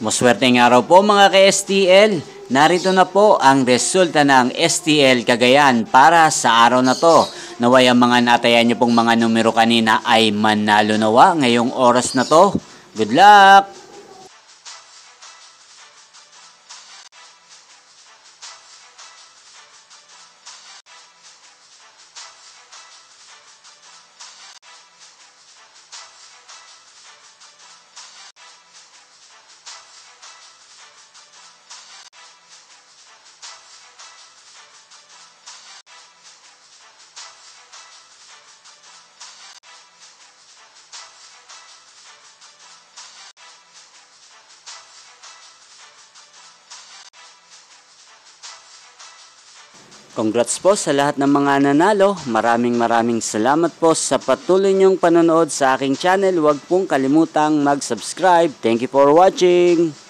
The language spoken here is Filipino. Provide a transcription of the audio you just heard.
Maswerteng araw po mga ka-STL. Narito na po ang resulta ng STL Cagayan para sa araw na to. Naway ang mga natayan nyo pong mga numero kanina ay manalo nawa ngayong oras na to. Good luck! Congrats po sa lahat ng mga nanalo. Maraming salamat po sa patuloy niyong panonood sa aking channel. Huwag pong kalimutang mag-subscribe. Thank you for watching.